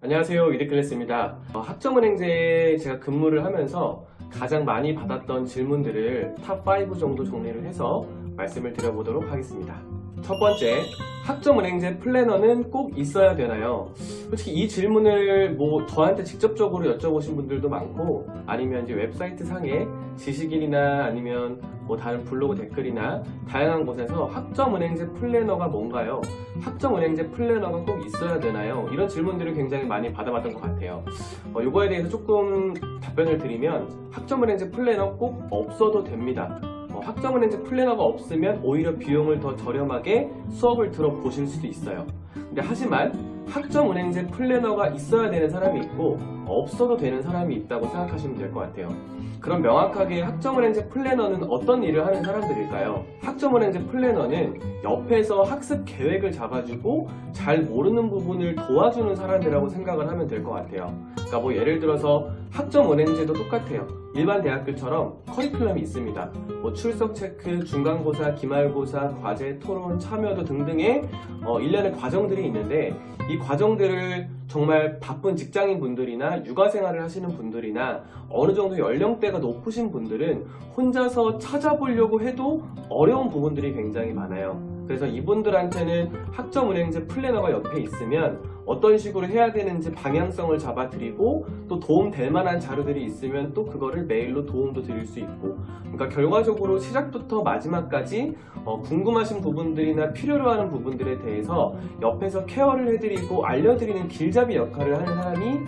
안녕하세요. 위드클래스입니다. 학점은행제에 제가 근무를 하면서 가장 많이 받았던 질문들을 탑5 정도 정리를 해서 말씀을 드려보도록 하겠습니다. 첫 번째, 학점은행제 플래너는 꼭 있어야 되나요? 솔직히 이 질문을 저한테 직접적으로 여쭤보신 분들도 많고, 아니면 이제 웹사이트 상에 지식인이나 아니면 다른 블로그 댓글이나 다양한 곳에서 학점은행제 플래너가 뭔가요? 학점은행제 플래너가 꼭 있어야 되나요? 이런 질문들을 굉장히 많이 받아봤던 것 같아요. 이거에 대해서 조금 답변을 드리면, 학점은행제 플래너 꼭 없어도 됩니다. 학점은행제 플래너가 없으면 오히려 비용을 더 저렴하게 수업을 들어보실 수도 있어요. 근데 하지만 학점은행제 플래너가 있어야 되는 사람이 있고 없어도 되는 사람이 있다고 생각하시면 될 것 같아요. 그럼 명확하게 학점은행제 플래너는 어떤 일을 하는 사람들일까요? 학점은행제 플래너는 옆에서 학습 계획을 잡아주고 잘 모르는 부분을 도와주는 사람이라고 생각을 하면 될 것 같아요. 그러니까 예를 들어서 학점은행제도 똑같아요. 일반 대학교처럼 커리큘럼이 있습니다. 출석 체크, 중간고사, 기말고사, 과제, 토론, 참여도 등등의 일련의 과정들이 있는데, 이 과정들을 정말 바쁜 직장인 분들이나 육아생활을 하시는 분들이나 어느 정도 연령대가 높으신 분들은 혼자서 찾아보려고 해도 어려운 부분들이 굉장히 많아요. 그래서 이분들한테는 학점은행제 플래너가 옆에 있으면 어떤 식으로 해야 되는지 방향성을 잡아드리고, 또 도움될 만한 자료들이 있으면 또 그거를 메일로 도움도 드릴 수 있고, 그러니까 결과적으로 시작부터 마지막까지 궁금하신 부분들이나 필요로 하는 부분들에 대해서 옆에서 케어를 해드리고 알려드리는 길잡이 역할을 하는 사람이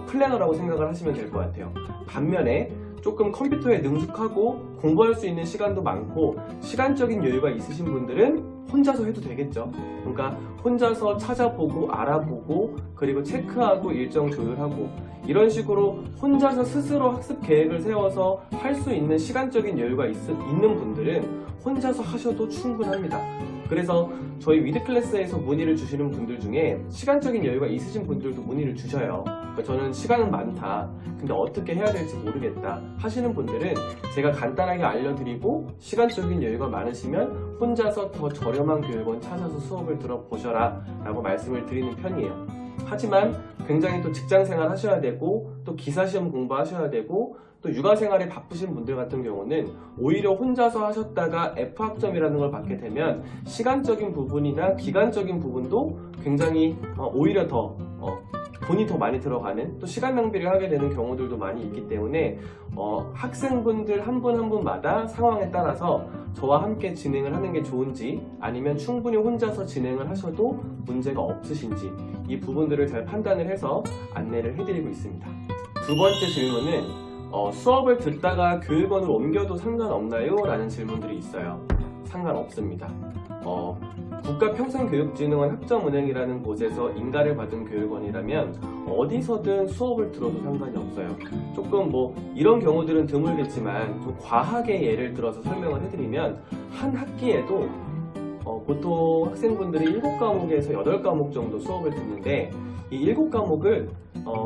플래너라고 생각을 하시면 될 것 같아요. 반면에 조금 컴퓨터에 능숙하고 공부할 수 있는 시간도 많고 시간적인 여유가 있으신 분들은 혼자서 해도 되겠죠. 그러니까 혼자서 찾아보고 알아보고 그리고 체크하고 일정 조율하고 이런 식으로 혼자서 스스로 학습 계획을 세워서 할 수 있는 시간적인 여유가 있는 분들은 혼자서 하셔도 충분합니다. 그래서 저희 위드클래스에서 문의를 주시는 분들 중에 시간적인 여유가 있으신 분들도 문의를 주셔요. 그러니까 저는 시간은 많다, 근데 어떻게 해야 될지 모르겠다 하시는 분들은 제가 간단하게 알려드리고, 시간적인 여유가 많으시면 혼자서 더 저렴한 교육원 찾아서 수업을 들어보셔라 라고 말씀을 드리는 편이에요. 하지만 굉장히 또 직장생활 하셔야 되고, 또 기사시험 공부하셔야 되고, 또 육아생활에 바쁘신 분들 같은 경우는 오히려 혼자서 하셨다가 F학점이라는 걸 받게 되면 시간적인 부분이나 기간적인 부분도 굉장히 오히려 더 돈이 더 많이 들어가는, 또 시간 낭비를 하게 되는 경우들도 많이 있기 때문에 학생분들 한 분 한 분마다 상황에 따라서 저와 함께 진행을 하는 게 좋은지, 아니면 충분히 혼자서 진행을 하셔도 문제가 없으신지, 이 부분들을 잘 판단을 해서 안내를 해드리고 있습니다. 두 번째 질문은 수업을 듣다가 교육원을 옮겨도 상관없나요? 라는 질문들이 있어요. 상관없습니다. 국가평생교육진흥원 학점은행이라는 곳에서 인가를 받은 교육원이라면 어디서든 수업을 들어도 상관이 없어요. 조금 이런 경우들은 드물겠지만 좀 과하게 예를 들어서 설명을 해드리면, 한 학기에도 보통 학생분들이 7과목에서 8과목 정도 수업을 듣는데, 이 7과목을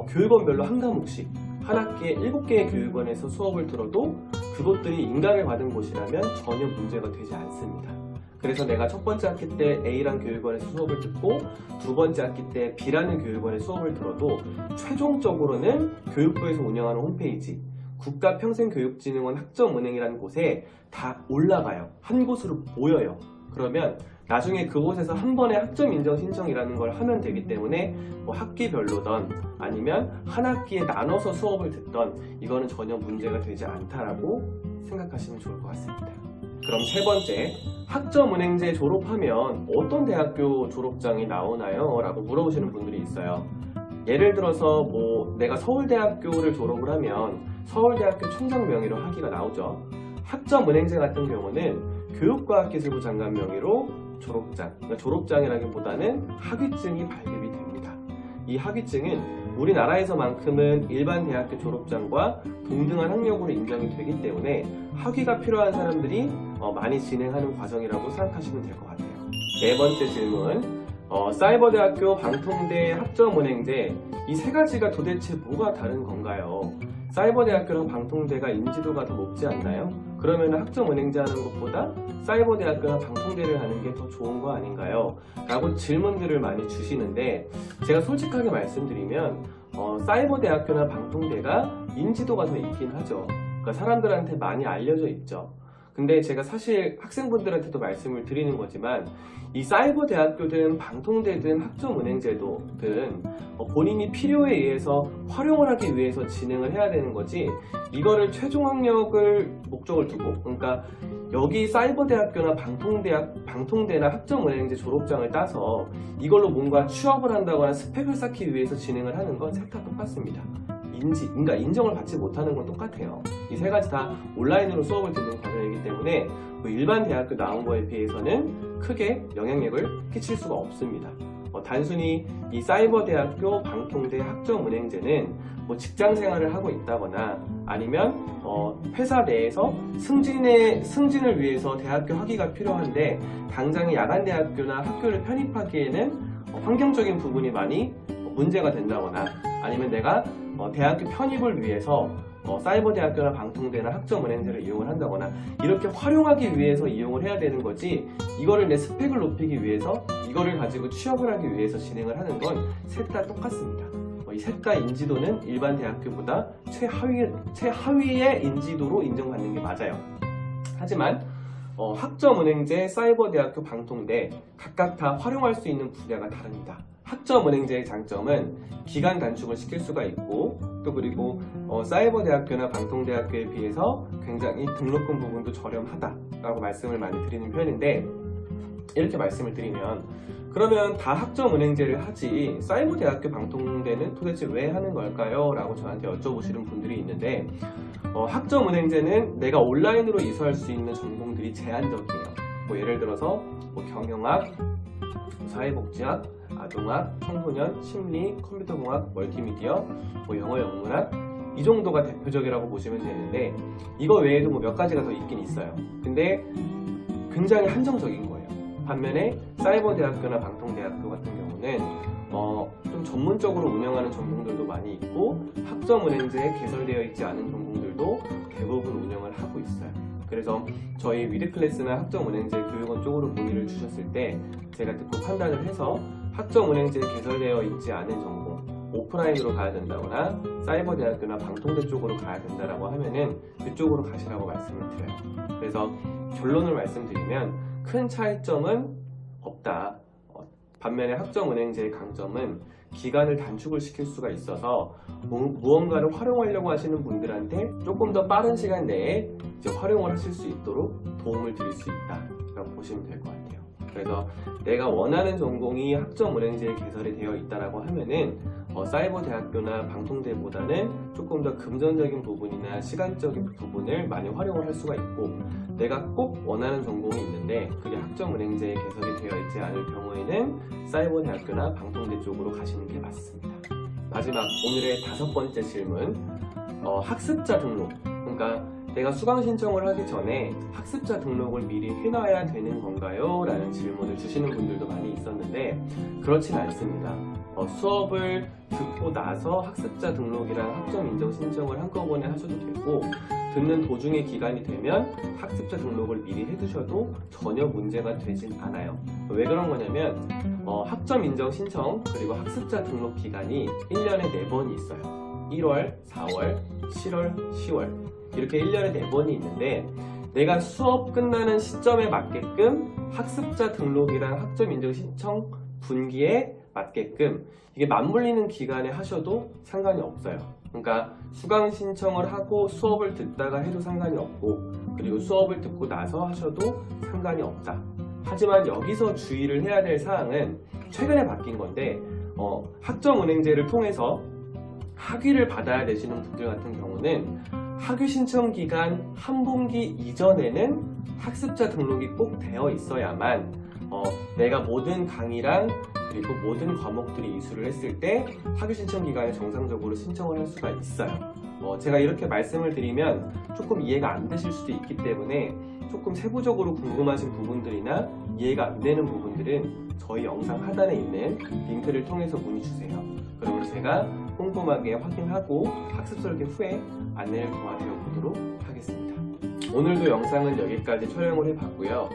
교육원별로 한 과목씩 한 학기에 7개의 교육원에서 수업을 들어도 그것들이 인가를 받은 곳이라면 전혀 문제가 되지 않습니다. 그래서 내가 첫 번째 학기 때 A라는 교육원에서 수업을 듣고 두 번째 학기 때 B라는 교육원에 수업을 들어도 최종적으로는 교육부에서 운영하는 홈페이지 국가평생교육진흥원 학점은행이라는 곳에 다 올라가요. 한 곳으로 모여요. 그러면 나중에 그곳에서 한 번에 학점 인정 신청이라는 걸 하면 되기 때문에 학기별로든 아니면 한 학기에 나눠서 수업을 듣던 이거는 전혀 문제가 되지 않다라고 생각하시면 좋을 것 같습니다. 그럼 세 번째, 학점은행제 졸업하면 어떤 대학교 졸업장이 나오나요? 라고 물어보시는 분들이 있어요. 예를 들어서 내가 서울대학교를 졸업을 하면 서울대학교 총장 명의로 학위가 나오죠. 학점은행제 같은 경우는 교육과학기술부 장관 명의로 졸업장, 그러니까 졸업장이라기보다는 학위증이 발급이 됩니다. 이 학위증은 우리나라에서만큼은 일반 대학교 졸업장과 동등한 학력으로 인정이 되기 때문에 학위가 필요한 사람들이 많이 진행하는 과정이라고 생각하시면 될 것 같아요. 네 번째 질문, 사이버대학교, 방통대, 학점은행제 이 세 가지가 도대체 뭐가 다른 건가요? 사이버대학교랑 방통대가 인지도가 더 높지 않나요? 그러면 학점은행제 하는 것보다 사이버대학교나 방통대를 하는 게 더 좋은 거 아닌가요? 라고 질문들을 많이 주시는데 제가 솔직하게 말씀드리면 사이버대학교나 방통대가 인지도가 더 있긴 하죠. 그러니까 사람들한테 많이 알려져 있죠. 근데 제가 사실 학생분들한테도 말씀을 드리는 거지만 이 사이버대학교든 방통대든 학점은행제든 본인이 필요에 의해서 활용을 하기 위해서 진행을 해야 되는 거지 이거를 최종 학력을 목적을 두고 그러니까 여기 사이버대학교나 방통대나 학점은행제 졸업장을 따서 이걸로 뭔가 취업을 한다거나 스펙을 쌓기 위해서 진행을 하는 건 셋 다 똑같습니다. 그러니까 인정을 받지 못하는 건 똑같아요. 이 세 가지 다 온라인으로 수업을 듣는 과정이기 때문에 일반 대학교 나온 거에 비해서는 크게 영향력을 끼칠 수가 없습니다. 단순히 이 사이버대학교, 방통대, 학점은행제는 직장 생활을 하고 있다거나 아니면 회사 내에서 승진을 위해서 대학교 학위가 필요한데 당장의 야간대학교나 학교를 편입하기에는 환경적인 부분이 많이 문제가 된다거나 아니면 내가 대학교 편입을 위해서 사이버대학교나 방통대나 학점은행제를 이용을 한다거나 이렇게 활용하기 위해서 이용을 해야 되는 거지 이거를 내 스펙을 높이기 위해서 이거를 가지고 취업을 하기 위해서 진행을 하는 건 셋 다 똑같습니다. 이 셋 다 인지도는 일반 대학교보다 최하위의 인지도로 인정받는 게 맞아요. 하지만 학점은행제, 사이버대학교, 방통대 각각 다 활용할 수 있는 분야가 다릅니다. 학점은행제의 장점은 기간 단축을 시킬 수가 있고 또 그리고 사이버대학교나 방통대학교에 비해서 굉장히 등록금 부분도 저렴하다라고 말씀을 많이 드리는 편인데 이렇게 말씀을 드리면 그러면 다 학점은행제를 하지 사이버대학교, 방통대는 도대체 왜 하는 걸까요? 라고 저한테 여쭤보시는 분들이 있는데 학점은행제는 내가 온라인으로 이수할 수 있는 전공들이 제한적이에요. 예를 들어서 경영학, 사회복지학, 아동학, 청소년, 심리, 컴퓨터공학, 멀티미디어, 영어 영문학 이 정도가 대표적이라고 보시면 되는데 이거 외에도 몇 가지가 더 있긴 있어요. 근데 굉장히 한정적인 거예요. 반면에 사이버대학교나 방통대학교 같은 경우는 좀 전문적으로 운영하는 전공들도 많이 있고 학점은행제에 개설되어 있지 않은 전공들도 대부분 운영을 하고 있어요. 그래서 저희 위드클래스나 학점은행제 교육원 쪽으로 문의를 주셨을 때 제가 듣고 판단을 해서 학점은행제에 개설되어 있지 않은 전공 오프라인으로 가야 된다거나 사이버대학교나 방통대 쪽으로 가야 된다라고 하면은 그쪽으로 가시라고 말씀을 드려요. 그래서 결론을 말씀드리면 큰 차이점은 없다. 반면에 학점은행제의 강점은 기간을 단축을 시킬 수가 있어서 무언가를 활용하려고 하시는 분들한테 조금 더 빠른 시간 내에 활용을 하실 수 있도록 도움을 드릴 수 있다라고 보시면 될 것 같아요. 그래서 내가 원하는 전공이 학점은행제에 개설이 되어 있다라고 하면은 사이버대학교나 방통대보다는 조금 더 금전적인 부분이나 시간적인 부분을 많이 활용을 할 수가 있고 내가 꼭 원하는 전공이 있는데 그게 학점은행제에 개설이 되어 있지 않을 경우에는 사이버대학교나 방통대 쪽으로 가시는 게 맞습니다. 마지막 오늘의 5번째 질문 학습자 등록 그러니까 내가 수강 신청을 하기 전에 학습자 등록을 미리 해놔야 되는 건가요? 라는 질문을 주시는 분들도 많이 있었는데 그렇진 않습니다. 수업을 듣고 나서 학습자 등록이랑 학점 인정 신청을 한꺼번에 하셔도 되고 듣는 도중의 기간이 되면 학습자 등록을 미리 해두셔도 전혀 문제가 되진 않아요. 왜 그런 거냐면 학점 인정 신청 그리고 학습자 등록 기간이 1년에 4번이 있어요. 1월, 4월, 7월, 10월 이렇게 1년에 4번이 있는데 내가 수업 끝나는 시점에 맞게끔 학습자 등록이랑 학점 인정 신청 분기에 맞게끔 이게 맞물리는 기간에 하셔도 상관이 없어요. 그러니까 수강 신청을 하고 수업을 듣다가 해도 상관이 없고 그리고 수업을 듣고 나서 하셔도 상관이 없다. 하지만 여기서 주의를 해야 될 사항은 최근에 바뀐 건데 학점은행제를 통해서 학위를 받아야 되시는 분들 같은 경우는 학위 신청 기간 한 분기 이전에는 학습자 등록이 꼭 되어 있어야만 내가 모든 강의랑 그리고 모든 과목들이 이수를 했을 때 학위 신청 기간에 정상적으로 신청을 할 수가 있어요. 제가 이렇게 말씀을 드리면 조금 이해가 안 되실 수도 있기 때문에 조금 세부적으로 궁금하신 부분들이나 이해가 안 되는 부분들은 저희 영상 하단에 있는 링크를 통해서 문의 주세요. 그러면 제가 꼼꼼하게 확인하고 학습 설계 후에 안내를 도와드려 보도록 하겠습니다. 오늘도 영상은 여기까지 촬영을 해봤고요.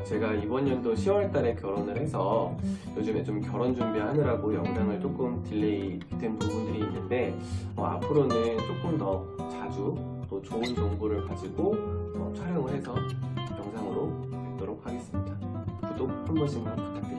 제가 이번 연도 10월 달에 결혼을 해서 요즘에 좀 결혼 준비하느라고 영상을 조금 딜레이 된 부분들이 있는데 앞으로는 조금 더 자주 또 좋은 정보를 가지고 촬영을 해서 영상으로 뵙도록 하겠습니다. 구독 한 번씩만 부탁드립니다.